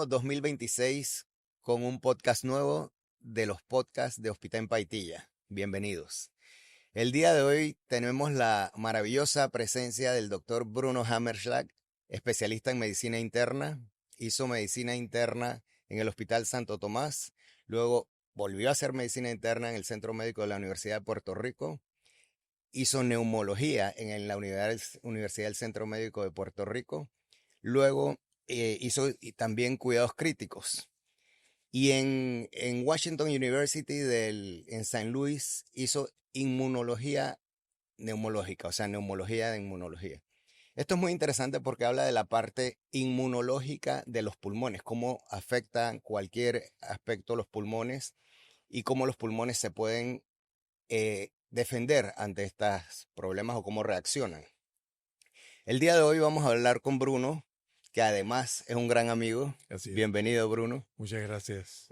año 2026 con un podcast nuevo de los podcasts de Hospital en Paitilla. Bienvenidos. El día de hoy tenemos la maravillosa presencia del doctor Bruno Hammerschlag, especialista en medicina interna. Hizo medicina interna en el Hospital Santo Tomás, luego volvió a hacer medicina interna en el Centro Médico de la Universidad de Puerto Rico. Hizo neumología en la Universidad del Centro Médico de Puerto Rico. Luego hizo también cuidados críticos. Y en Washington University en San Luis hizo inmunología neumológica, o sea, neumología de inmunología. Esto es muy interesante porque habla de la parte inmunológica de los pulmones, cómo afectan cualquier aspecto los pulmones y cómo los pulmones se pueden defender ante estos problemas o cómo reaccionan. El día de hoy vamos a hablar con Bruno, que además es un gran amigo. Así es. Bienvenido, Bruno. Muchas gracias.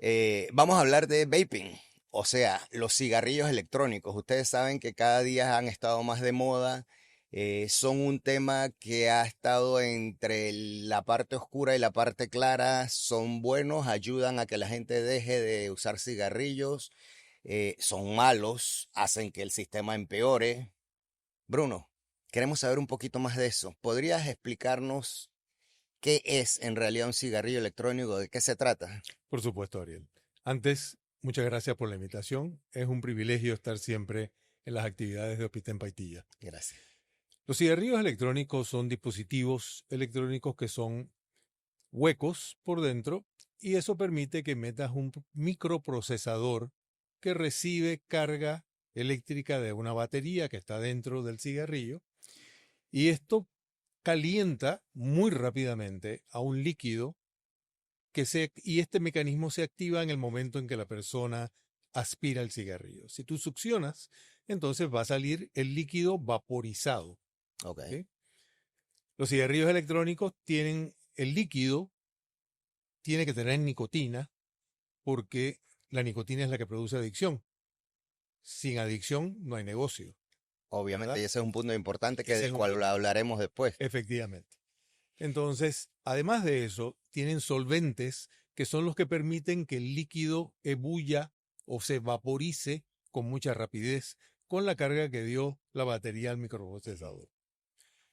Vamos a hablar de vaping, o sea, los cigarrillos electrónicos. Ustedes saben que cada día han estado más de moda. Son un tema que ha estado entre la parte oscura y la parte clara. Son buenos, ayudan a que la gente deje de usar cigarrillos. Son malos, hacen que el sistema empeore. Bruno, queremos saber un poquito más de eso. ¿Podrías explicarnos qué es en realidad un cigarrillo electrónico? ¿De qué se trata? Por supuesto, Ariel. Antes, muchas gracias por la invitación. Es un privilegio estar siempre en las actividades de Hospital en Paitilla. Gracias. Los cigarrillos electrónicos son dispositivos electrónicos que son huecos por dentro y eso permite que metas un microprocesador que recibe carga eléctrica de una batería que está dentro del cigarrillo y esto calienta muy rápidamente a un líquido y este mecanismo se activa en el momento en que la persona aspira el cigarrillo. Si tú succionas, entonces va a salir el líquido vaporizado. Ok. ¿Sí? Los cigarrillos electrónicos tienen el líquido, tiene que tener nicotina, porque la nicotina es la que produce adicción. Sin adicción no hay negocio. Obviamente, ¿Verdad? y ese es un punto importante Ese del es un cual punto. hablaremos después. Efectivamente. Entonces, además de eso, tienen solventes que son los que permiten que el líquido ebulla o se vaporice con mucha rapidez con la carga que dio la batería al microprocesador.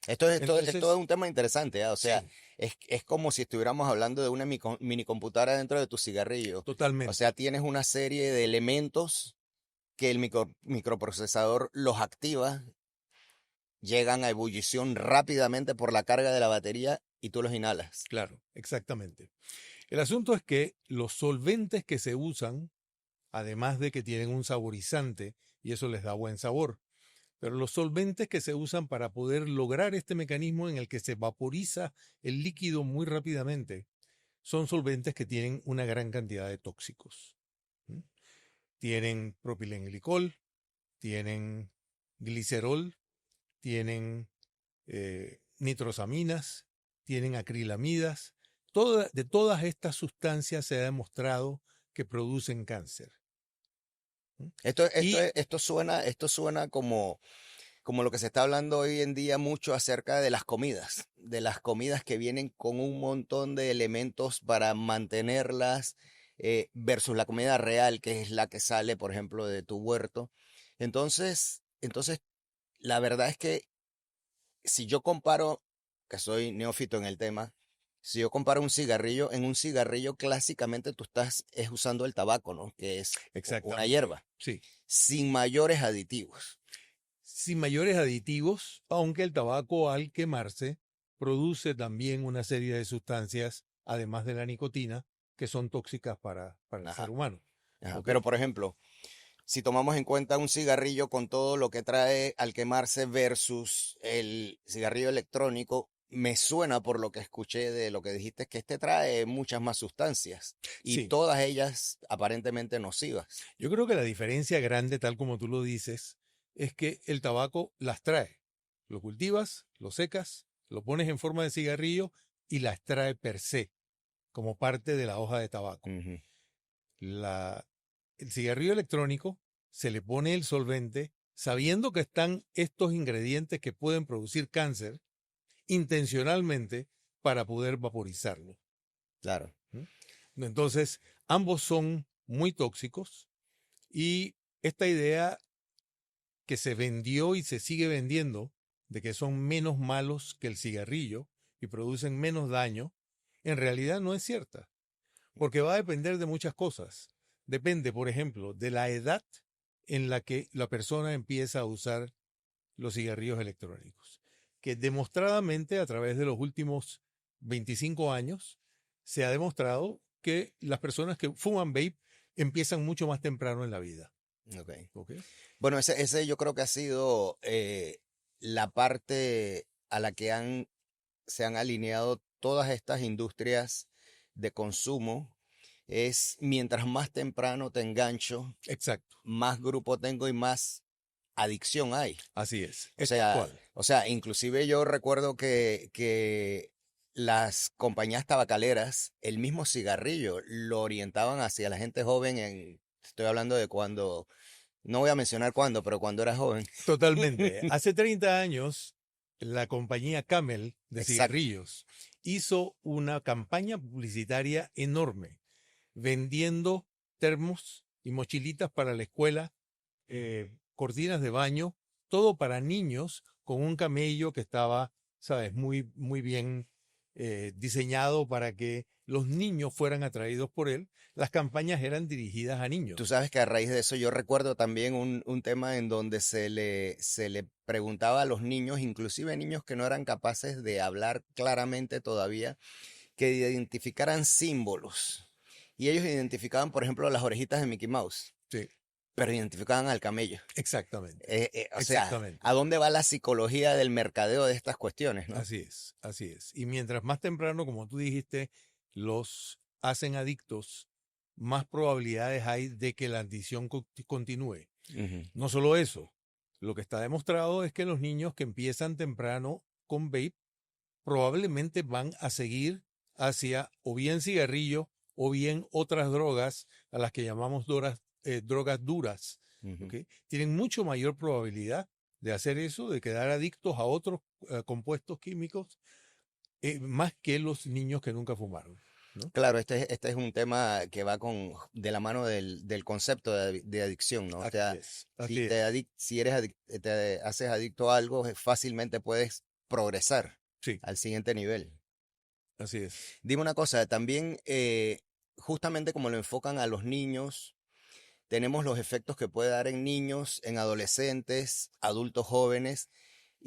Esto es Entonces, un tema interesante, ¿ah? O sea, sí, es como si estuviéramos hablando de una mini computadora dentro de tu cigarrillo. O totalmente. sea, tienes una serie de elementos que el microprocesador los activa, llegan a ebullición rápidamente por la carga de la batería y tú los inhalas. Claro, exactamente. El asunto es que los solventes que se usan, además de que tienen un saborizante y eso les da buen sabor, pero los solventes que se usan para poder lograr este mecanismo en el que se vaporiza el líquido muy rápidamente son solventes que tienen una gran cantidad de tóxicos. ¿Mm? Tienen propilenglicol, tienen glicerol, tienen nitrosaminas, tienen acrilamidas. De todas estas sustancias se ha demostrado que producen cáncer. ¿Mm? Y Esto suena como lo que se está hablando hoy en día mucho acerca de las comidas que vienen con un montón de elementos para mantenerlas versus la comida real, que es la que sale, por ejemplo, de tu huerto. Entonces, la verdad es que si yo comparo, que soy neófito en el tema, si yo comparo un cigarrillo, en un cigarrillo clásicamente tú estás usando el tabaco, ¿no? Que es una exactamente, hierba, sí. sin mayores aditivos. Sin mayores aditivos, aunque el tabaco al quemarse produce también una serie de sustancias, además de la nicotina, que son tóxicas para el ser Ajá, humano. ajá. ¿Ok? Pero, por ejemplo, si tomamos en cuenta un cigarrillo con todo lo que trae al quemarse versus el cigarrillo electrónico, me suena por lo que escuché de lo que dijiste que este trae muchas más sustancias y Sí, todas ellas aparentemente nocivas. yo creo que la diferencia grande, tal como tú lo dices, es que el tabaco las trae. Lo cultivas, lo secas, lo pones en forma de cigarrillo y las trae per se, como parte de la hoja de tabaco. Ujú. La, el cigarrillo electrónico se le pone el solvente sabiendo que están estos ingredientes que pueden producir cáncer intencionalmente para poder vaporizarlo. Claro. Entonces, ambos son muy tóxicos y esta idea que se vendió y se sigue vendiendo de que son menos malos que el cigarrillo y producen menos daño, en realidad no es cierta, porque va a depender de muchas cosas. Depende, por ejemplo, de la edad en la que la persona empieza a usar los cigarrillos electrónicos, que demostradamente a través de los últimos 25 años se ha demostrado que las personas que fuman vape empiezan mucho más temprano en la vida. Ok. ¿Ok? Bueno, ese yo creo que ha sido la parte a la que se han alineado todas estas industrias de consumo. Es mientras más temprano te engancho, Exacto, más grupo tengo y más adicción hay. así es tal O sea, cual. inclusive yo recuerdo que las compañías tabacaleras, el mismo cigarrillo, lo orientaban hacia la gente joven estoy hablando de cuando, no voy a mencionar cuándo, pero cuando era joven. Totalmente. Hace 30 años, la compañía Camel de Exacto. cigarrillos hizo una campaña publicitaria enorme, vendiendo termos y mochilitas para la escuela, cortinas de baño, todo para niños con un camello que estaba, sabes, muy, muy bien diseñado para que los niños fueran atraídos por él. Las campañas eran dirigidas a Tú niños. sabes que a raíz de eso yo recuerdo también un tema en donde se le preguntaba a los niños, inclusive niños que no eran capaces de hablar claramente todavía, que identificaran símbolos. Y ellos identificaban, por ejemplo, las orejitas de Mickey Mouse, Sí, pero identificaban al camello. exactamente, O sea, ¿a exactamente. dónde va la psicología del mercadeo de estas cuestiones, no? Así es, así es. Y mientras más temprano, como tú dijiste, los hacen adictos, más probabilidades hay de que la adicción continúe. Ujú. No solo eso, lo que está demostrado es que los niños que empiezan temprano con vape probablemente van a seguir hacia o bien cigarrillo o bien otras drogas a las que llamamos drogas duras. Ujú. ¿Ok? Tienen mucho mayor probabilidad de hacer eso, de quedar adictos a otros compuestos químicos, más que los niños que nunca fumaron. ¿No? Claro, este es un tema que va de la mano del concepto de adicción, ¿no? O Así sea, es, así es. si eres te haces adicto a algo, fácilmente puedes progresar Sí, al siguiente nivel. así es. Dime una cosa, también justamente como lo enfocan a los niños, tenemos los efectos que puede dar en niños, en adolescentes, adultos jóvenes.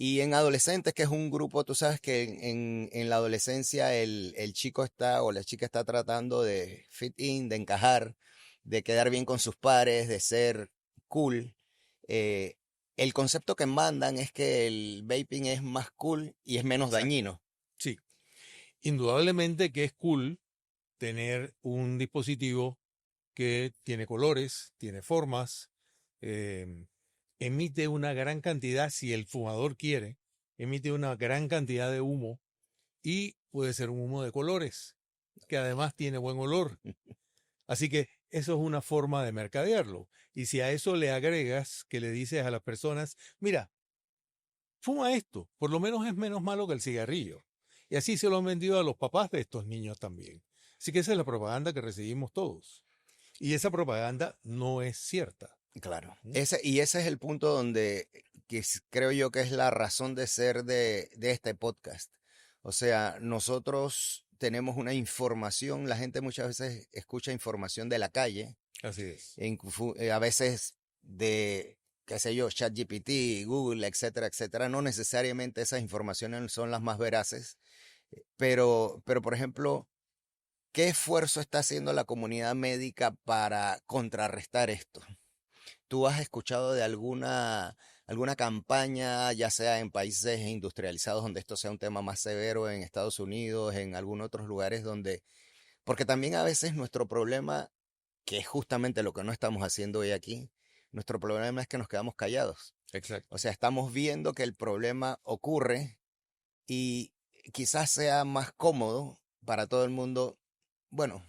Y en adolescentes, que es un grupo, tú sabes que en la adolescencia el chico está o la chica está tratando de fit in, de encajar, de quedar bien con sus pares, de ser cool. Eh, el concepto que mandan es que el vaping es más cool y es menos Exacto. dañino. Sí, indudablemente que es cool tener un dispositivo que tiene colores, tiene formas, em, emite una gran cantidad, si el fumador quiere, emite una gran cantidad de humo y puede ser un humo de colores, que además tiene buen olor. Así que eso es una forma de mercadearlo. Y si a eso le agregas que le dices a las personas, mira, fuma esto, por lo menos es menos malo que el cigarrillo. Y así se lo han vendido a los papás de estos niños también. Así que esa es la propaganda que recibimos todos. Y esa propaganda no es cierta. Claro. ¿Mm? Y ese es el punto donde creo yo que es la razón de ser de este podcast. O sea, nosotros tenemos una información, la gente muchas veces escucha información de la calle, Así es. a veces de, qué sé yo, ChatGPT, Google, etcétera, etcétera. No necesariamente esas informaciones son las más veraces, pero por ejemplo, ¿qué esfuerzo está haciendo la comunidad médica para contrarrestar esto? ¿Tú has escuchado de alguna campaña, ya sea en países industrializados donde esto sea un tema más severo, en Estados Unidos, en algunos otros lugares donde, porque también a veces nuestro problema, que es justamente lo que no estamos haciendo hoy aquí, nuestro problema es que nos quedamos callados. O Exacto. sea, estamos viendo que el problema ocurre y quizás sea más cómodo para todo el mundo, bueno,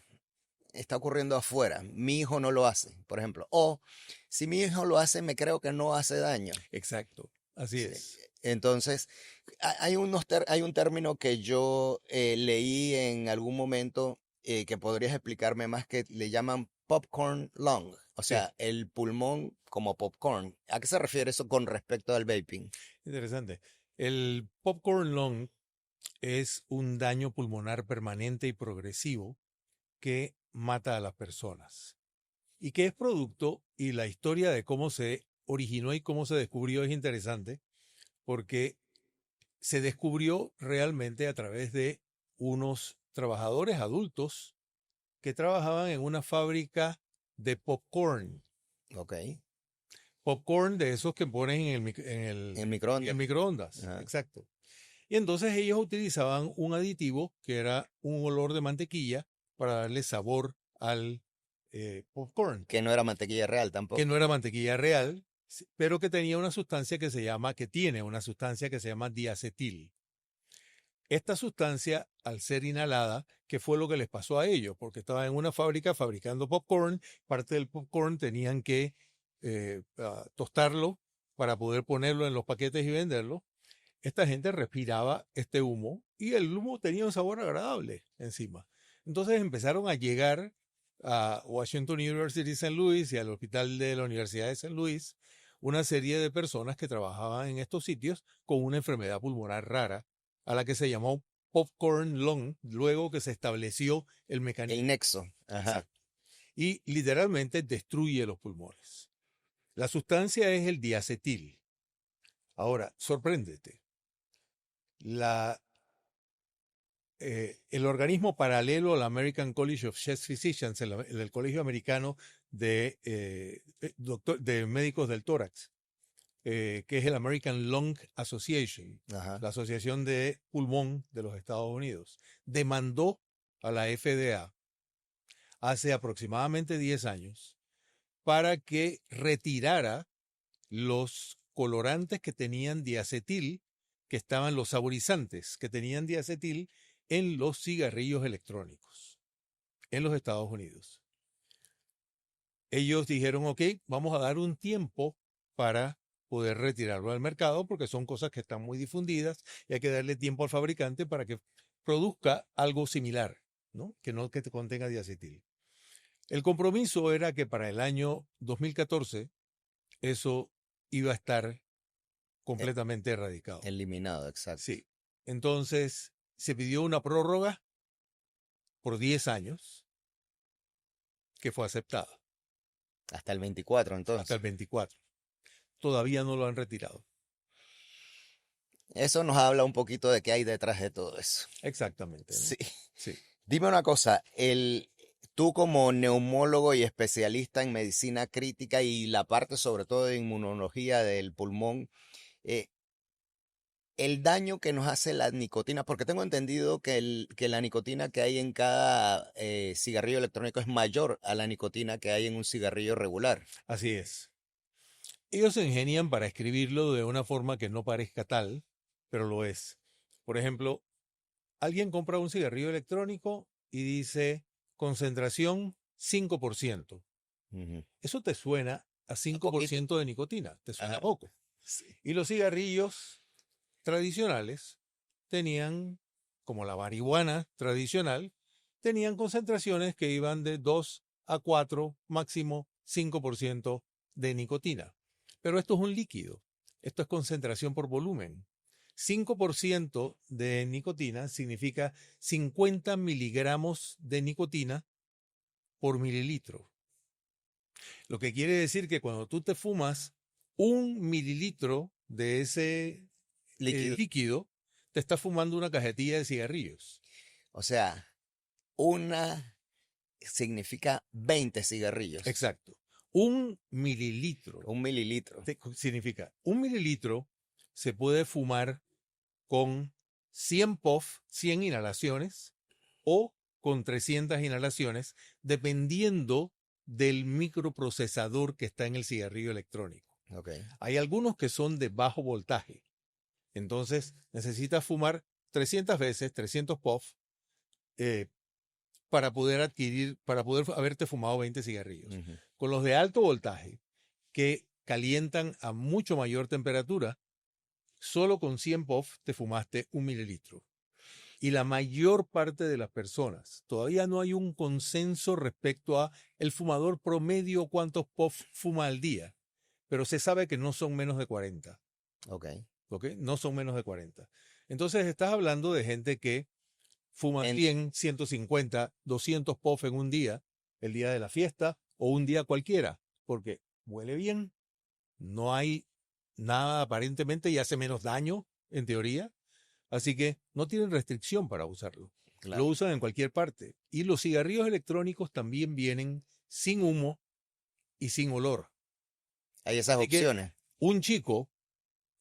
está ocurriendo afuera, mi hijo no lo hace, por ejemplo. O si mi hijo lo hace, me creo que no hace daño. Exacto. Así Sí. es. Entonces, hay un término que yo leí en algún momento que podrías explicarme más que le llaman popcorn lung, o Sí, sea, el pulmón como popcorn. ¿A qué se refiere eso con respecto al vaping? interesante. El popcorn lung es un daño pulmonar permanente y progresivo que mata a las personas y que es producto, y la historia de cómo se originó y cómo se descubrió es interesante porque se descubrió realmente a través de unos trabajadores adultos que trabajaban en una fábrica de popcorn. Ok. Popcorn de esos que ponen En en el microondas. microondas, Ajá. exacto. Y entonces ellos utilizaban un aditivo que era un olor de mantequilla para darle sabor al popcorn, Que no era mantequilla real que no tampoco. era mantequilla real, pero que tenía una sustancia que tiene una sustancia que se llama diacetil. Esta sustancia, al ser inhalada, ¿qué fue lo que les pasó a ellos? Porque estaban en una fábrica fabricando popcorn, parte del popcorn tenían que tostarlo para poder ponerlo en los paquetes y venderlo. Esta gente respiraba este humo y el humo tenía un sabor agradable encima. Entonces empezaron a llegar a Washington University St. Louis y al hospital de la Universidad de St. Louis una serie de personas que trabajaban en estos sitios con una enfermedad pulmonar rara a la que se llamó popcorn lung, luego que se estableció el El mecanismo. nexo. Ajá. Exacto. Y literalmente destruye los pulmones. La sustancia es el diacetil. Ahora, sorpréndete. La el organismo paralelo al American College of Chest Physicians, el Colegio Americano de Médicos del Tórax, que es el American Lung Association, Ajá. la Asociación de Pulmón de los Estados Unidos, demandó a la FDA hace aproximadamente 10 años para que retirara los colorantes que tenían diacetil, que estaban los saborizantes que tenían diacetil en los cigarrillos electrónicos en los Estados Unidos. Ellos dijeron, ok, vamos a dar un tiempo para poder retirarlo al mercado porque son cosas que están muy difundidas y hay que darle tiempo al fabricante para que produzca algo similar, ¿no? Que no que te contenga diacetil. El compromiso era que para el año 2014 eso iba a estar E- completamente erradicado. Eliminado, exacto. Sí. Entonces se pidió una prórroga por 10 años que fue aceptada Hasta el 24, hasta el entonces. 24. Todavía no lo han retirado. Eso nos habla un poquito de qué hay detrás de todo eso. Exactamente, ¿no? Sí. Sí, Dime una cosa, tú como neumólogo y especialista en medicina crítica y la parte sobre todo de inmunología del pulmón, eh, el daño que nos hace la nicotina, porque tengo entendido que la nicotina que hay en cada cigarrillo electrónico es mayor a la nicotina que hay en un cigarrillo regular. así es. Ellos se ingenian para escribirlo de una forma que no parezca tal, pero lo es. Por ejemplo, alguien compra un cigarrillo electrónico y dice concentración 5%. Ujú. Eso te suena a A poquito. 5% de nicotina, te suena Ajá. poco. Sí. Y los cigarrillos tradicionales tenían, como la marihuana tradicional, tenían concentraciones que iban de 2 a 4, máximo 5% de nicotina. Pero esto es un líquido, esto es concentración por volumen. 5% de nicotina significa 50 miligramos de nicotina por mililitro. Lo que quiere decir que cuando tú te fumas 1 mililitro de ese Líquido. líquido, te estás fumando una cajetilla de cigarrillos. O sea, una significa 20 cigarrillos. Exacto. 1 mililitro 1 mililitro. significa 1 mililitro se puede fumar con 100 puff, 100 inhalaciones o con 300 inhalaciones, dependiendo del microprocesador que está en el cigarrillo electrónico. Ok. Hay algunos que son de bajo voltaje. Entonces necesitas fumar 300 veces, 300 puff, eh, para poder haberte fumado 20 cigarrillos. Ujú. Con los de alto voltaje, que calientan a mucho mayor temperatura, solo con 100 puff te fumaste 1 mililitro. Y la mayor parte de las personas, todavía no hay un consenso respecto a el fumador promedio cuántos puffs fuma al día, pero se sabe que no son menos de 40, Ok. ¿ok? No son menos de 40. Entonces estás hablando de gente que fuma En- 100, 150, 200 puffs en un día, el día de la fiesta o un día cualquiera, porque huele bien, no hay nada aparentemente y hace menos daño, en teoría. Así que no tienen restricción para usarlo. Lo claro, usan en cualquier parte. Y los cigarrillos electrónicos también vienen sin humo y sin olor. hay esas Así que opciones un chico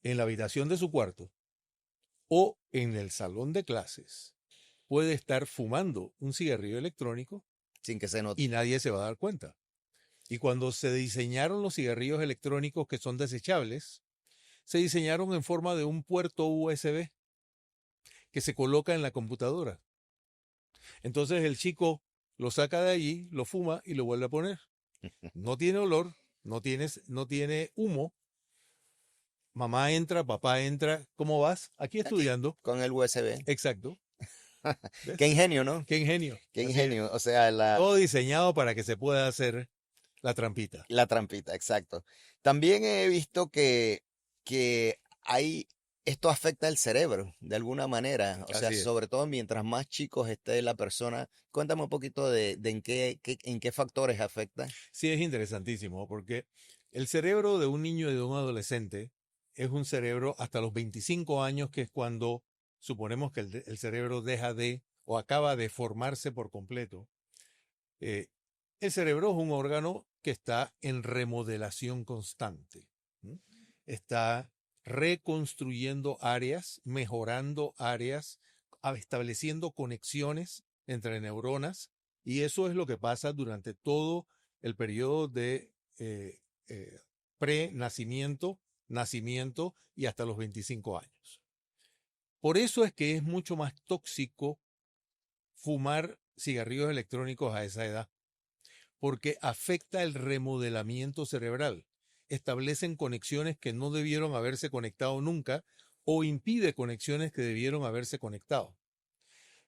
en la habitación de su cuarto o en el salón de clases puede estar fumando un cigarrillo electrónico sin que se note. y nadie se va a dar cuenta. Y cuando se diseñaron los cigarrillos electrónicos que son desechables, se diseñaron en forma de un puerto USB que se coloca en la computadora. Entonces el chico lo saca de allí, lo fuma y lo vuelve a poner. No tiene olor, no tiene humo. Mamá entra, papá entra. ¿Cómo vas? Aquí Aquí, estudiando. con el USB. Exacto. Qué ¿Ves? ingenio, ¿no? Qué ingenio. Qué Así es. ingenio. O sea, Todo diseñado para que se pueda hacer la trampita. la trampita, exacto. También he visto que hay, esto afecta el cerebro de alguna manera. O sea, Así es. sobre todo mientras más chicos esté la persona. Cuéntame un poquito de en qué factores afecta. Sí, es interesantísimo porque el cerebro de un niño y de un adolescente es un cerebro hasta los 25 años, que es cuando suponemos que el cerebro deja de o acaba de formarse por completo. Eh, el cerebro es un órgano que está en remodelación constante. ¿M? Está reconstruyendo áreas, mejorando áreas, estableciendo conexiones entre neuronas, y eso es lo que pasa durante todo el periodo de eh, eh, pre-nacimiento, nacimiento y hasta los 25 años. Por eso es que es mucho más tóxico fumar cigarrillos electrónicos a esa edad, porque afecta el remodelamiento cerebral. Establecen conexiones que no debieron haberse conectado nunca o impide conexiones que debieron haberse conectado.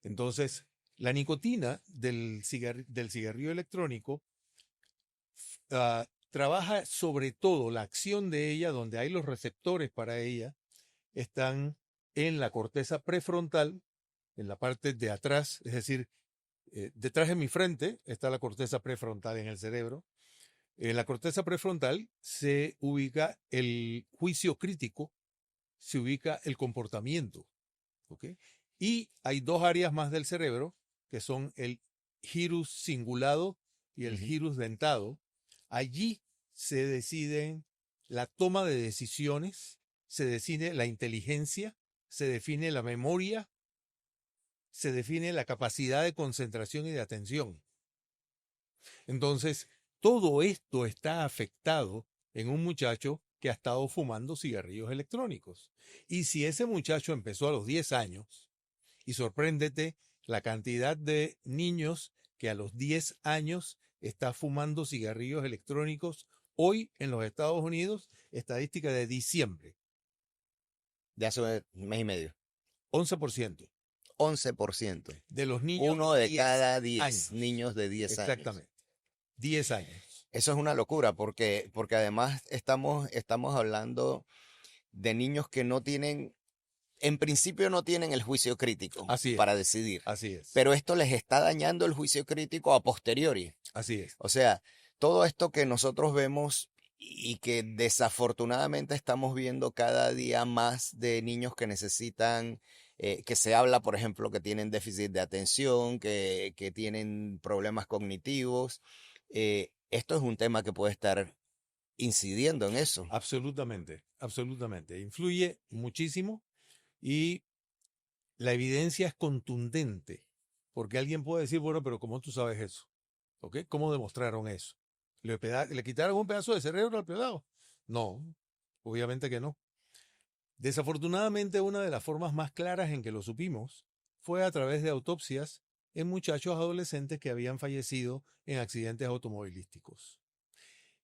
Entonces, la nicotina del cigarrillo electrónico trabaja sobre todo la acción de ella, donde hay los receptores para ella, están en la corteza prefrontal, en la parte de atrás, es decir, detrás de mi frente está la corteza prefrontal en el cerebro. En la corteza prefrontal se ubica el juicio crítico, se ubica el comportamiento, ¿ok? Y hay dos áreas más del cerebro, que son el gyrus cingulado y el Ujú. gyrus dentado. Allí se deciden la toma de decisiones, se define la inteligencia, se define la memoria, se define la capacidad de concentración y de atención. Entonces, todo esto está afectado en un muchacho que ha estado fumando cigarrillos electrónicos. Y si ese muchacho empezó a los 10 años, y sorpréndete la cantidad de niños que a los 10 años está fumando cigarrillos electrónicos hoy en los Estados Unidos, estadística de diciembre, De hace un mes y medio. 11% 11%. de los niños Uno de de 10 cada 10 años. niños de 10 años. Exactamente, 10 años. Eso es una locura porque además estamos hablando de niños que no tienen, en principio no tienen el juicio crítico Así para es, decidir, así es, pero esto les está dañando el juicio crítico a posteriori. así es. O sea, todo esto que nosotros vemos y que desafortunadamente estamos viendo cada día más de niños que necesitan, que se habla, por ejemplo, que tienen déficit de atención, que tienen problemas cognitivos. Esto es un tema que puede estar incidiendo en eso. Absolutamente, absolutamente. Influye muchísimo y la evidencia es contundente, porque alguien puede decir, bueno, pero ¿cómo tú sabes eso? ¿Ok? ¿Cómo demostraron eso? ¿Le quitaron un pedazo de cerebro al pelado? No, obviamente que no. Desafortunadamente, una de las formas más claras en que lo supimos fue a través de autopsias en muchachos adolescentes que habían fallecido en accidentes automovilísticos.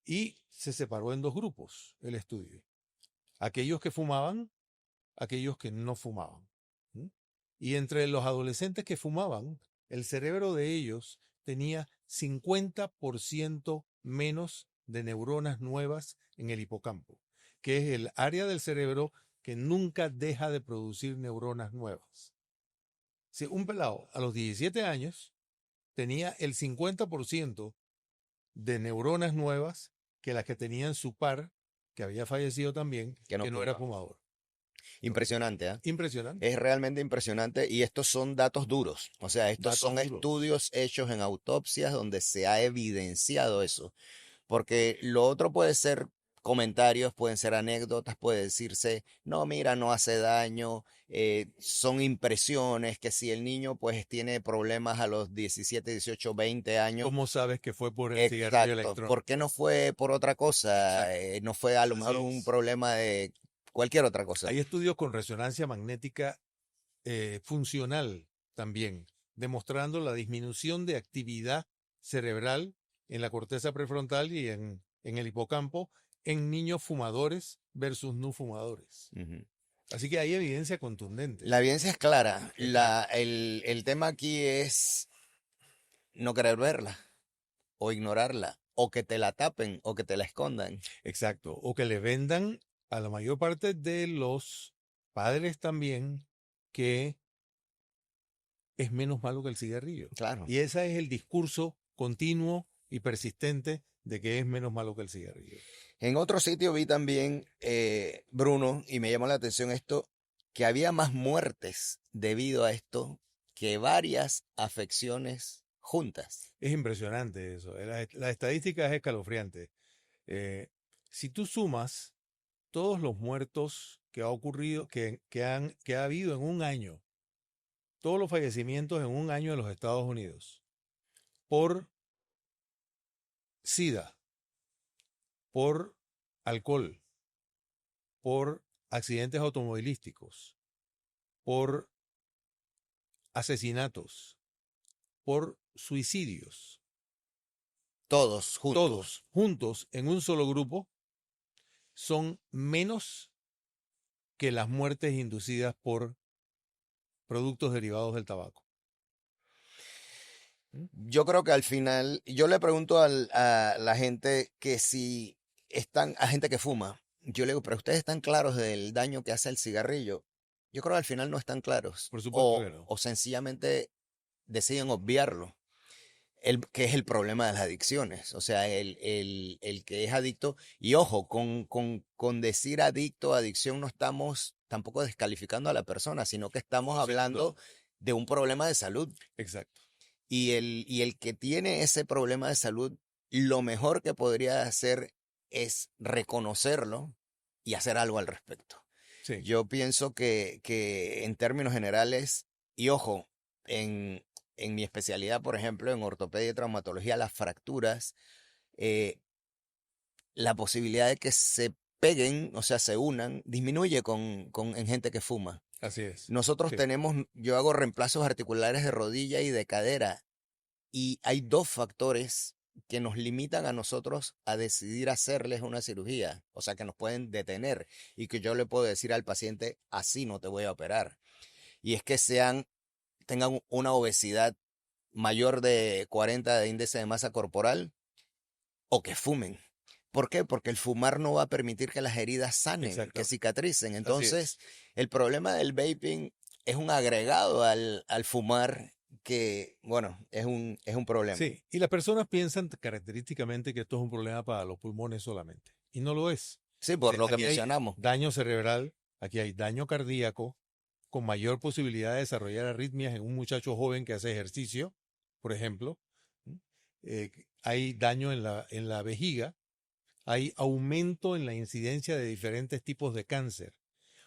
Y se separó en dos grupos el estudio. Aquellos que fumaban, aquellos que no fumaban. ¿Mm? Y entre los adolescentes que fumaban, el cerebro de ellos tenía 50% menos de neuronas nuevas en el hipocampo, que es el área del cerebro que nunca deja de producir neuronas nuevas. Si un pelado a los 17 años tenía el 50% de neuronas nuevas que las que tenían su par, que había fallecido también, Que que no no era fumaba. fumador. Impresionante, ¿ah? Impresionante. Es realmente impresionante y estos son datos duros. O sea, estos Datos son duros. estudios hechos en autopsias donde se ha evidenciado eso. Porque lo otro puede ser comentarios, pueden ser anécdotas, puede decirse, no, mira, no hace daño, son impresiones, que si el niño pues tiene problemas a los 17, 18, 20 años, ¿Cómo sabes que fue por el cigarrillo exacto, ¿por electrónico? qué no fue por otra cosa? Exacto. No fue a lo Así mejor un es. problema de cualquier otra cosa. Hay estudios con resonancia magnética funcional también, demostrando la disminución de actividad cerebral en la corteza prefrontal y en el hipocampo en niños fumadores versus no fumadores. Ujú. Así que hay evidencia contundente. La evidencia es clara. Es clara. El tema aquí es no querer verla o ignorarla o que te la tapen o que te la escondan. Exacto. O que le vendan a la mayor parte de los padres también que es menos malo que el cigarrillo. Claro. Y ese es el discurso continuo y persistente de que es menos malo que el cigarrillo. En otro sitio vi también, Bruno, y me llamó la atención esto, que había más muertes debido a esto que varias afecciones juntas. Es impresionante eso. La estadística es escalofriante. Si tú sumas todos los muertos que ha ocurrido, que ha habido en un año, todos los fallecimientos en un año en los Estados Unidos, por SIDA, por alcohol, por accidentes automovilísticos, por asesinatos, por suicidios, Todos juntos. todos juntos en un solo grupo, son menos que las muertes inducidas por productos derivados del tabaco. ¿Mm? Yo creo que al final, yo le pregunto a la gente que si están, a gente que fuma, yo le digo, pero ustedes están claros del daño que hace el cigarrillo. Yo creo que al final no están claros Por supuesto que no. o sencillamente deciden obviarlo. Que es el problema de las adicciones, o sea, el que es adicto, y ojo, con decir adicto o adicción no estamos tampoco descalificando a la persona, sino que estamos No, hablando de un problema de salud. exacto. Y el que tiene ese problema de salud, lo mejor que podría hacer es reconocerlo y hacer algo al respecto. Sí, Yo pienso que en términos generales, y ojo, en mi especialidad, por ejemplo, en ortopedia y traumatología, las fracturas, eh, la posibilidad de que se peguen, o sea, se unan, disminuye en gente que fuma. así es. Nosotros Sí, yo hago reemplazos articulares de rodilla y de cadera, y hay dos factores que nos limitan a nosotros a decidir hacerles una cirugía, o sea, que nos pueden detener y que yo le puedo decir al paciente, así no te voy a operar. Y es que tengan una obesidad mayor de 40 de índice de masa corporal o que fumen. ¿Por qué? Porque el fumar no va a permitir que las heridas sanen, que exactamente. cicatricen. Así Entonces, es. el problema del vaping es un agregado al fumar que, bueno, es un problema. Sí, y las personas piensan característicamente que esto es un problema para los pulmones solamente. Y no lo es. Sí, por lo que Aquí hay mencionamos. daño cerebral, aquí hay daño cardíaco, con mayor posibilidad de desarrollar arritmias en un muchacho joven que hace ejercicio, por ejemplo. ¿Mm? Hay daño en la vejiga, hay aumento en la incidencia de diferentes tipos de cáncer.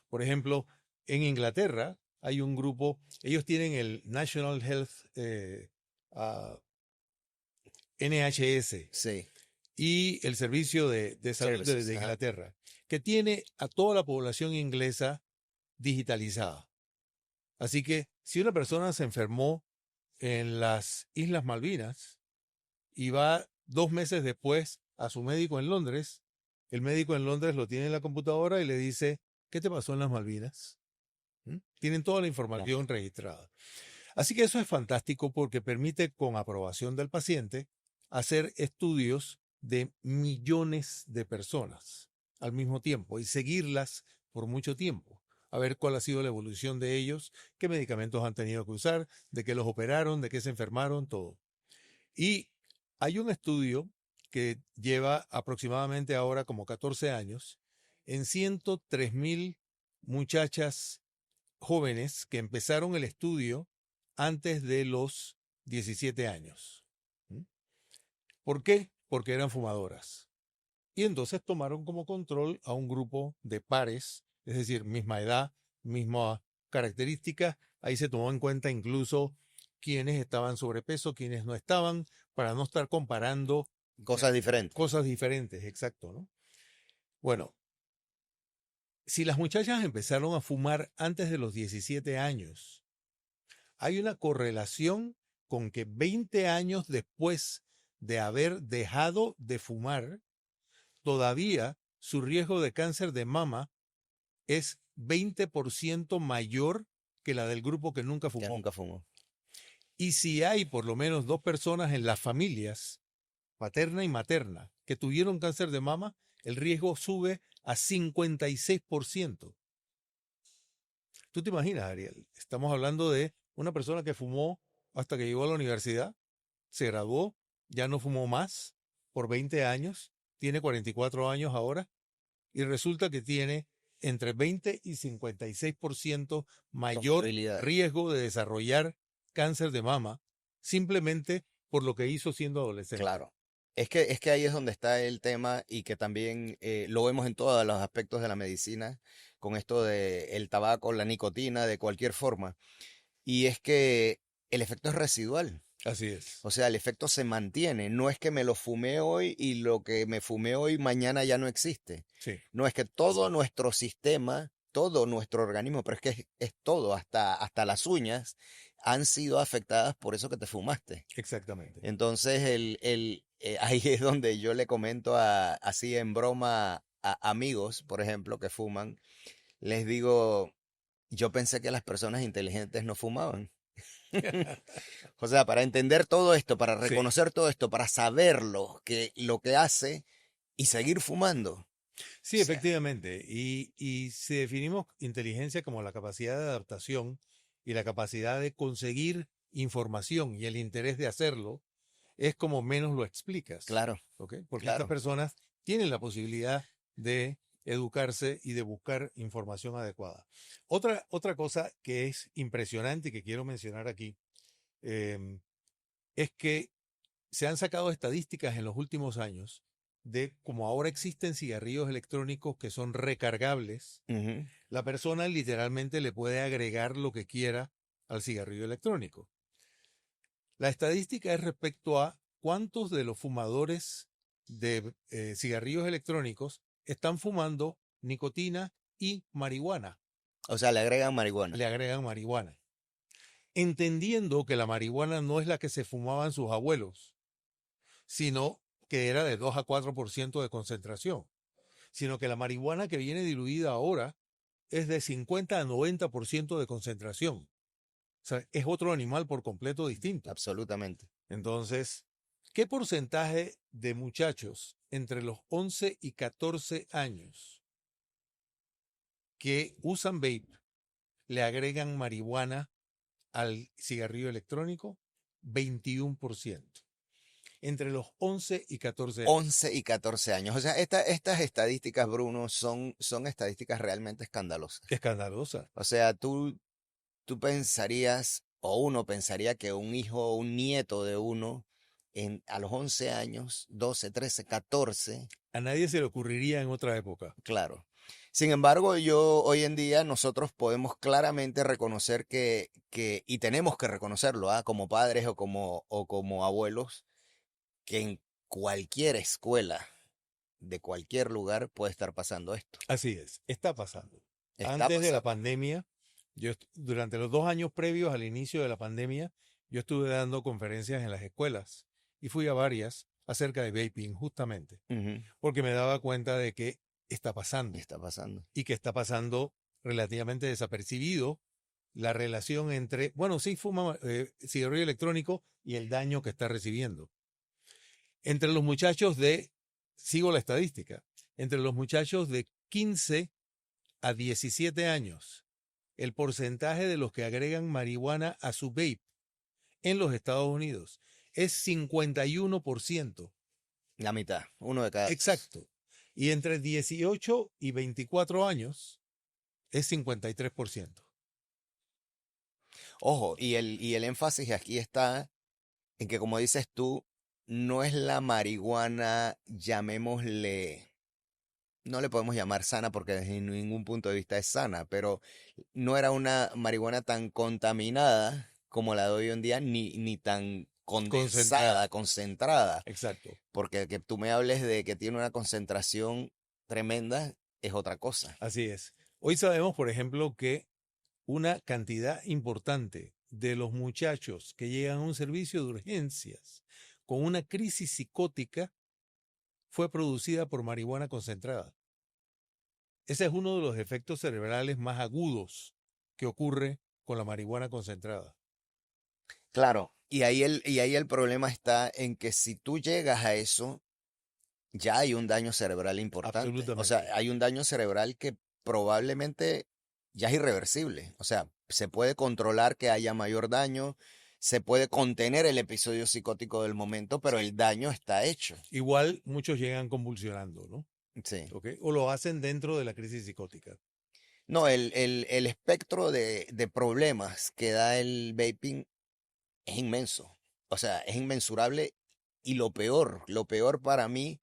Por ejemplo, en Inglaterra hay un grupo, ellos tienen el National Health ah, NHS Sí, y el Servicio de Salud services. de Ajá. Inglaterra, que tiene a toda la población inglesa digitalizada. Así que si una persona se enfermó en las Islas Malvinas y va 2 meses después a su médico en Londres, el médico en Londres lo tiene en la computadora y le dice, ¿qué te pasó en las Malvinas? ¿Mm? Tienen toda la información registrada. Así que eso es fantástico porque permite, con aprobación del paciente, hacer estudios de millones de personas al mismo tiempo y seguirlas por mucho tiempo, a ver cuál ha sido la evolución de ellos, qué medicamentos han tenido que usar, de qué los operaron, de qué se enfermaron, todo. Y hay un estudio que lleva aproximadamente ahora como 14 años en 103,000 muchachas jóvenes que empezaron el estudio antes de los 17 años. ¿Mm? ¿Por qué? Porque eran fumadoras. Y entonces tomaron como control a un grupo de pares, es decir, misma edad, misma característica. Ahí se tomó en cuenta incluso quiénes estaban sobrepeso, quiénes no estaban, para no estar comparando Cosas diferentes. cosas diferentes, exacto, ¿no? Bueno, si las muchachas empezaron a fumar antes de los 17 años, hay una correlación con que 20 años después de haber dejado de fumar, todavía su riesgo de cáncer de mama es 20% mayor que la del grupo que nunca Que fumó. nunca fumó. Y si hay por lo menos 2 personas en las familias, paterna y materna, que tuvieron cáncer de mama, el riesgo sube a 56%. ¿Tú te imaginas, Ariel? Estamos hablando de una persona que fumó hasta que llegó a la universidad, se graduó, ya no fumó más por 20 años, tiene 44 años ahora, y resulta que tiene entre 20 y 56% mayor Posibilidades. riesgo de desarrollar cáncer de mama simplemente por lo que hizo siendo adolescente. Claro. Es que ahí es donde está el tema y que también lo vemos en todos los aspectos de la medicina, con esto de el tabaco, la nicotina, de cualquier forma. Y es que el efecto es residual. Así es. O sea, el efecto se mantiene. No es que me lo fumé hoy y lo que me fumé hoy mañana ya no existe. Sí, No es que todo nuestro sistema, todo nuestro organismo, pero es que es todo, hasta las uñas, han sido afectadas por eso que te fumaste. exactamente. Entonces, ahí es donde yo le comento así en broma a amigos, por ejemplo, que fuman, les digo, yo pensé que las personas inteligentes no fumaban. O sea, para entender todo esto, para Sí. reconocer todo esto, para saberlo, que lo que hace y seguir fumando. O Sí, sea, efectivamente. Y si definimos inteligencia como la capacidad de adaptación y la capacidad de conseguir información y el interés de hacerlo, es como menos lo explicas. claro, ¿Ok? Porque estas claro. personas tienen la posibilidad de educarse y de buscar información adecuada. Otra cosa que es impresionante y que quiero mencionar aquí em, es que se han sacado estadísticas en los últimos años de como ahora existen cigarrillos electrónicos que son recargables, Ujú. la persona literalmente le puede agregar lo que quiera al cigarrillo electrónico. La estadística es respecto a cuántos de los fumadores de cigarrillos electrónicos están fumando nicotina y marihuana. O sea, le agregan marihuana. Le agregan marihuana. Entendiendo que la marihuana no es la que se fumaban sus abuelos, sino que era de 2 a 4% de concentración, sino que la marihuana que viene diluida ahora es de 50 a 90% de concentración. O sea, es otro animal por completo distinto. Absolutamente. Entonces, ¿qué porcentaje de muchachos entre los 11 y 14 años que usan vape le agregan marihuana al cigarrillo electrónico? 21%. Entre los 11 y 14 años. 11 y 14 años. O sea, estas estadísticas, Bruno, son estadísticas realmente escandalosas. Escandalosa. O sea, tú pensarías, o uno pensaría que un hijo o un nieto de uno a los 11 años, 12, 13, 14, A nadie se le ocurriría en otra época. claro. Sin embargo, hoy en día nosotros podemos claramente reconocer y tenemos que reconocerlo, como padres o como abuelos, que en cualquier escuela, de cualquier lugar, puede estar pasando esto. Así es, está pasando. Está Antes de la pasando. pandemia, durante los 2 años previos al inicio de la pandemia, yo estuve dando conferencias en las escuelas y fui a varias acerca de vaping justamente, Ujú. porque me daba cuenta de que está pasando Está pasando. y que está pasando relativamente desapercibido la relación entre, bueno, sí fuma cigarrillo electrónico y el daño que está recibiendo. Entre los muchachos sigo la estadística, entre los muchachos de 15 a 17 años, el porcentaje de los que agregan marihuana a su vape en los Estados Unidos es 51%. La mitad, uno de cada dos. Exacto. Y entre 18 y 24 años es 53%. Ojo, y el énfasis aquí está en que, como dices tú, no es la marihuana, llamémosle, no le podemos llamar sana porque desde ningún punto de vista es sana, pero no era una marihuana tan contaminada como la de hoy en día, ni tan condensada, Concentrada. concentrada, Exacto. porque que tú me hables de que tiene una concentración tremenda es otra cosa. Así es. Hoy sabemos, por ejemplo, que una cantidad importante de los muchachos que llegan a un servicio de urgencias con una crisis psicótica fue producida por marihuana concentrada. Ese es uno de los efectos cerebrales más agudos que ocurre con la marihuana concentrada. Claro, y ahí el problema está en que si tú llegas a eso, ya hay un daño cerebral importante. O sea, Absolutamente. hay un daño cerebral que probablemente ya es irreversible. O sea, se puede controlar que haya mayor daño, se puede contener el episodio psicótico del momento, pero el daño está hecho. Igual muchos llegan convulsionando, ¿no? Sí. ¿Ok? O lo hacen dentro de la crisis psicótica. No, el espectro de problemas que da el vaping es inmenso. O sea, es inmensurable. Y lo peor para mí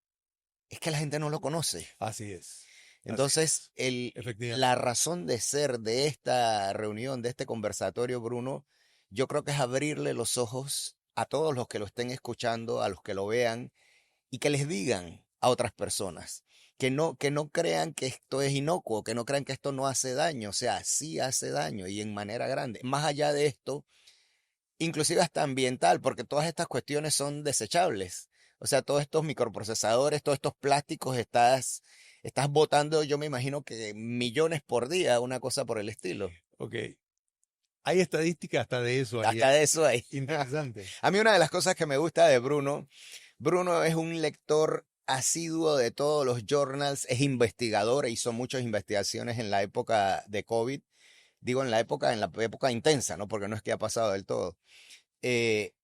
es que la gente no lo conoce. Así es. Así Entonces, es. Efectivamente. la razón de ser de esta reunión, de este conversatorio, Bruno, yo creo que es abrirle los ojos a todos los que lo estén escuchando, a los que lo vean, y que les digan a otras personas, que no crean que esto es inocuo, que no crean que esto no hace daño, o sea, sí hace daño y en manera grande. Más allá de esto, inclusive hasta ambiental, porque todas estas cuestiones son desechables. O sea, todos estos microprocesadores, todos estos plásticos, estás botando, yo me imagino que millones por día, una cosa por el estilo. Ok. Hay estadísticas hasta de eso ahí. Hasta de eso hay. Interesante. A mí una de las cosas que me gusta de Bruno es un lector asiduo de todos los journals, es investigador, e hizo muchas investigaciones en la época de COVID. Digo en la época intensa, ¿no? Porque no es que ha pasado del todo. Eh,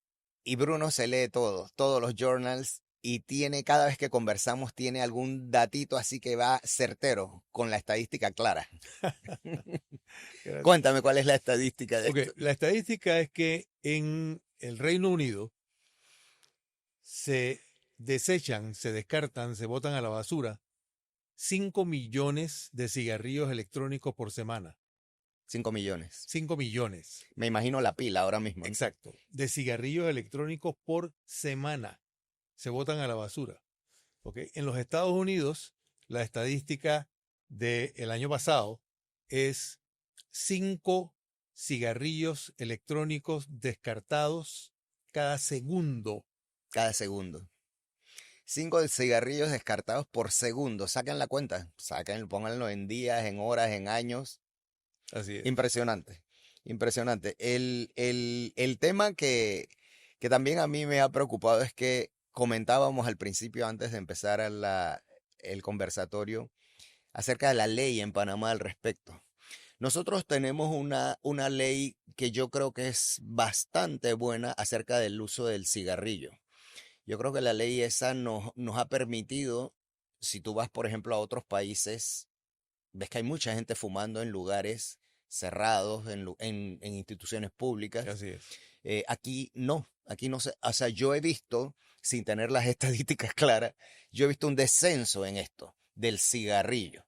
y Bruno se lee todos los journals y cada vez que conversamos, tiene algún datito así que va certero, con la estadística clara. Gracias. Cuéntame cuál es la estadística de Ok, esto. la estadística es que en el Reino Unido se desechan, se descartan, se botan a la basura 5 millones de cigarrillos electrónicos por semana. 5 millones. 5 millones, Me imagino la pila ahora mismo, ¿no? exacto, de cigarrillos electrónicos por semana se botan a la basura. ¿Ok? En los Estados Unidos, la estadística del año pasado es 5 cigarrillos electrónicos descartados cada segundo. Cada segundo. 5 cigarrillos descartados por segundo. Saquen la cuenta. Pónganlo en días, en horas, en años. Así es. Impresionante. Impresionante. El tema que también a mí me ha preocupado es que comentábamos al principio, antes de empezar el conversatorio, acerca de la ley en Panamá al respecto. Nosotros tenemos una ley que yo creo que es bastante buena acerca del uso del cigarrillo. Yo creo que la ley esa nos ha permitido, si tú vas, por ejemplo, a otros países, ves que hay mucha gente fumando en lugares cerrados, en instituciones públicas. Así es. Aquí no sé, o sea, yo he visto, sin tener las estadísticas claras, yo he visto un descenso en esto del cigarrillo.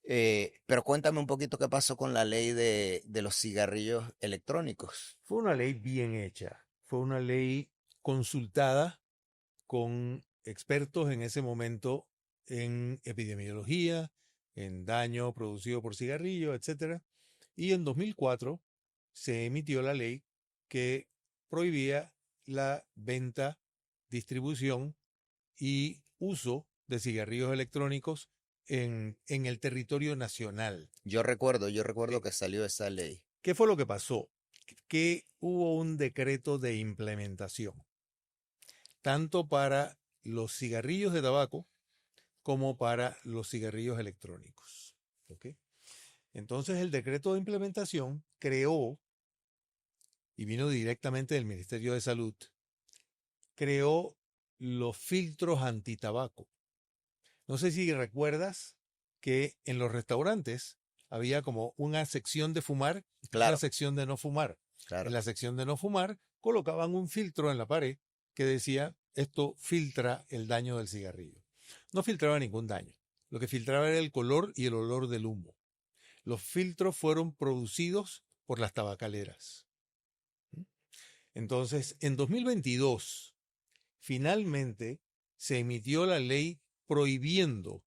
Pero cuéntame un poquito qué pasó con la ley de los cigarrillos electrónicos. Fue una ley bien hecha. Fue una ley consultada con expertos en ese momento en epidemiología, en daño producido por cigarrillos, etcétera. Y en 2004 se emitió la ley que prohibía la venta, distribución y uso de cigarrillos electrónicos en el territorio nacional. Yo recuerdo que salió esa ley. ¿Qué fue lo que pasó? Que hubo un decreto de implementación, tanto para los cigarrillos de tabaco como para los cigarrillos electrónicos. ¿Ok? Entonces el decreto de implementación creó, y vino directamente del Ministerio de Salud, creó los filtros antitabaco. No sé si recuerdas que en los restaurantes había como una sección de fumar y Claro, una sección de no fumar. claro. En la sección de no fumar colocaban un filtro en la pared que decía, esto filtra el daño del cigarrillo. No filtraba ningún daño. Lo que filtraba era el color y el olor del humo. Los filtros fueron producidos por las tabacaleras. Entonces, en 2022, finalmente se emitió la ley prohibiendo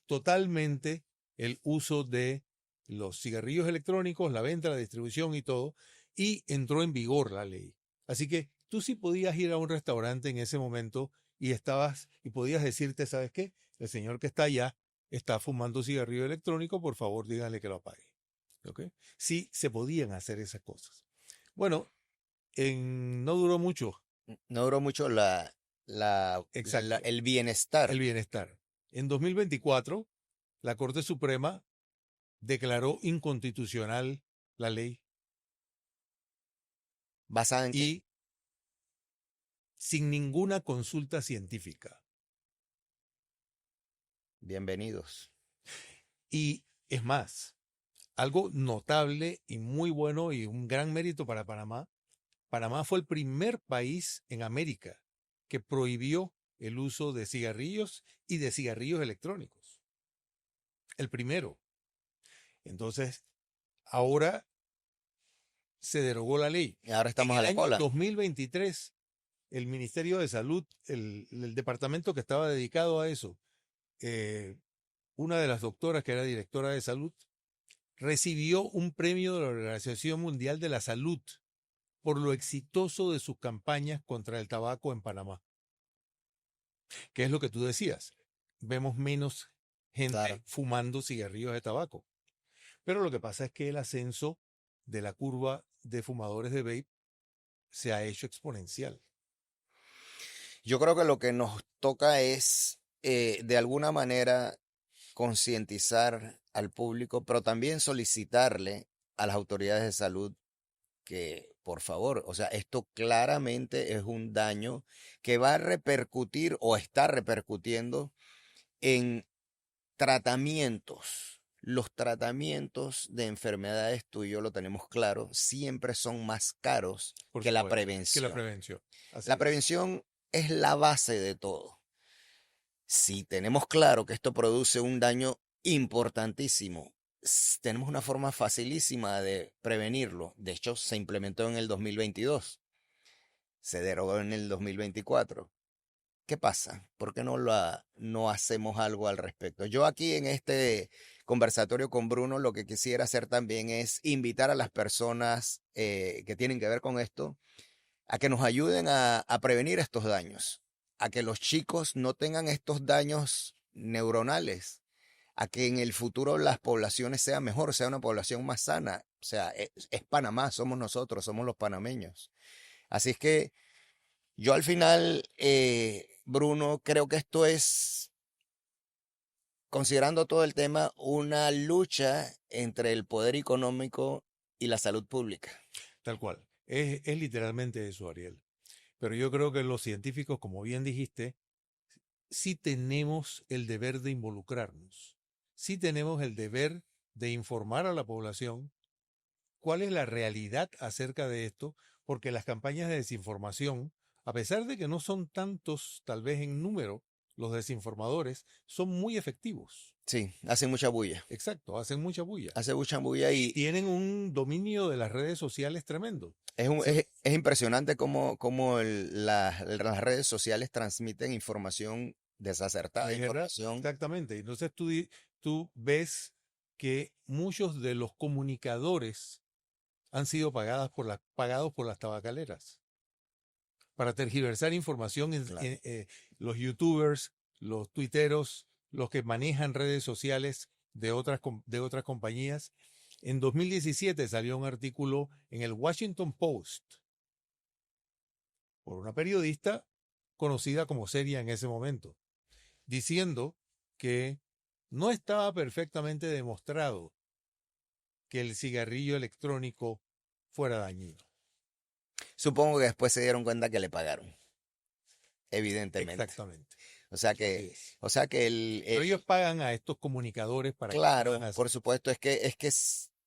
totalmente el uso de los cigarrillos electrónicos, la venta, la distribución y todo, y entró en vigor la ley. Así que tú sí podías ir a un restaurante en ese momento y podías decirte, ¿sabes qué? El señor que está allá está fumando cigarrillo electrónico, por favor, díganle que lo apague. ¿Ok? Sí, se podían hacer esas cosas. Bueno, no duró mucho. No duró mucho Exacto. el bienestar. El bienestar. En 2024, la Corte Suprema declaró inconstitucional la ley ¿Basada en qué? y sin ninguna consulta científica. Bienvenidos. Y es más, algo notable y muy bueno y un gran mérito para Panamá. Panamá fue el primer país en América que prohibió el uso de cigarrillos y de cigarrillos electrónicos. El primero. Entonces, ahora se derogó la ley. Y ahora En estamos a el la año cola. 2023, el Ministerio de Salud, el departamento que estaba dedicado a eso, una de las doctoras que era directora de salud, recibió un premio de la Organización Mundial de la Salud por lo exitoso de sus campañas contra el tabaco en Panamá. ¿Qué es lo que tú decías? Vemos menos gente Claro. fumando cigarrillos de tabaco. Pero lo que pasa es que el ascenso de la curva de fumadores de vape se ha hecho exponencial. Yo creo que lo que nos toca es, de alguna manera, concientizar al público, pero también solicitarle a las autoridades de salud que, por favor, o sea, esto claramente es un daño que va a repercutir o está repercutiendo en tratamientos. Los tratamientos de enfermedades, tú y yo lo tenemos claro, siempre son más caros Por que la supuesto, que la prevención. prevención. Así La es. prevención es la base de todo. Si tenemos claro que esto produce un daño importantísimo, tenemos una forma facilísima de prevenirlo. De hecho, se implementó en el 2022, se derogó en el 2024. ¿Qué pasa? ¿Por qué no hacemos algo al respecto? Yo aquí en este conversatorio con Bruno lo que quisiera hacer también es invitar a las personas que tienen que ver con esto a que nos ayuden a prevenir estos daños, a que los chicos no tengan estos daños neuronales, a que en el futuro las poblaciones sean mejor, sea una población más sana. O sea, es Panamá, somos nosotros, somos los panameños. Así es que yo al final, Bruno, creo que esto es, considerando todo el tema, una lucha entre el poder económico y la salud pública. Tal cual. Es literalmente eso, Ariel. Pero yo creo que los científicos, como bien dijiste, sí tenemos el deber de involucrarnos. Sí tenemos el deber de informar a la población cuál es la realidad acerca de esto, porque las campañas de desinformación, a pesar de que no son tantos, tal vez en número, los desinformadores, son muy efectivos. Sí, hace mucha bulla. Exacto, hacen mucha bulla. Hace mucha bulla Y y tienen un dominio de las redes sociales tremendo. es impresionante cómo las redes sociales transmiten información desacertada, Es verdad, información. exactamente. Entonces tú ves que muchos de los comunicadores han sido pagados por las tabacaleras para tergiversar información. Claro. Los youtubers, los tuiteros, los que manejan redes sociales de otras compañías. En 2017 salió un artículo en el Washington Post por una periodista conocida como seria en ese momento, diciendo que no estaba perfectamente demostrado que el cigarrillo electrónico fuera dañino. Supongo que después se dieron cuenta que le pagaron, evidentemente. Exactamente. O sea Así que, es. o sea que Pero ellos pagan a estos comunicadores para que claro, hagan así. por supuesto,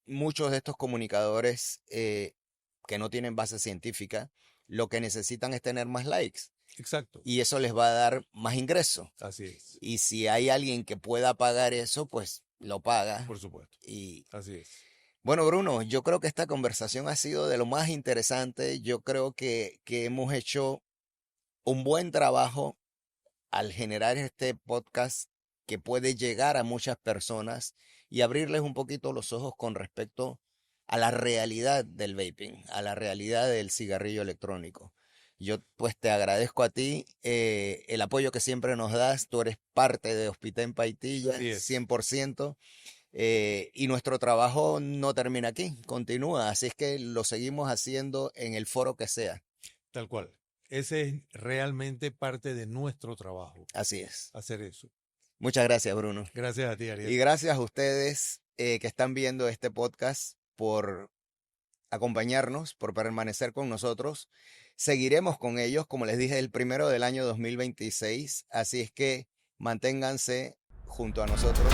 muchos de estos comunicadores que no tienen base científica, lo que necesitan es tener más likes Exacto. y eso les va a dar más ingresos. Así es. Y si hay alguien que pueda pagar eso, pues lo paga. Por supuesto. Y Así es. bueno, Bruno, yo creo que esta conversación ha sido de lo más interesante. Yo creo que hemos hecho un buen trabajo al generar este podcast que puede llegar a muchas personas y abrirles un poquito los ojos con respecto a la realidad del vaping, a la realidad del cigarrillo electrónico. Yo pues te agradezco a ti el apoyo que siempre nos das. Tú eres parte de Hospital en Paitilla, Así es. 100%. Y nuestro trabajo no termina aquí, continúa. Así es que lo seguimos haciendo en el foro que sea. Tal cual. Ese es realmente parte de nuestro trabajo, Así es. hacer eso. Muchas gracias, Bruno. Gracias a ti, Y Ariel. gracias a ustedes que están viendo este podcast por acompañarnos, por permanecer con nosotros. Seguiremos con ellos, como les dije, el primero del año 2026. Así es que manténganse junto a nosotros.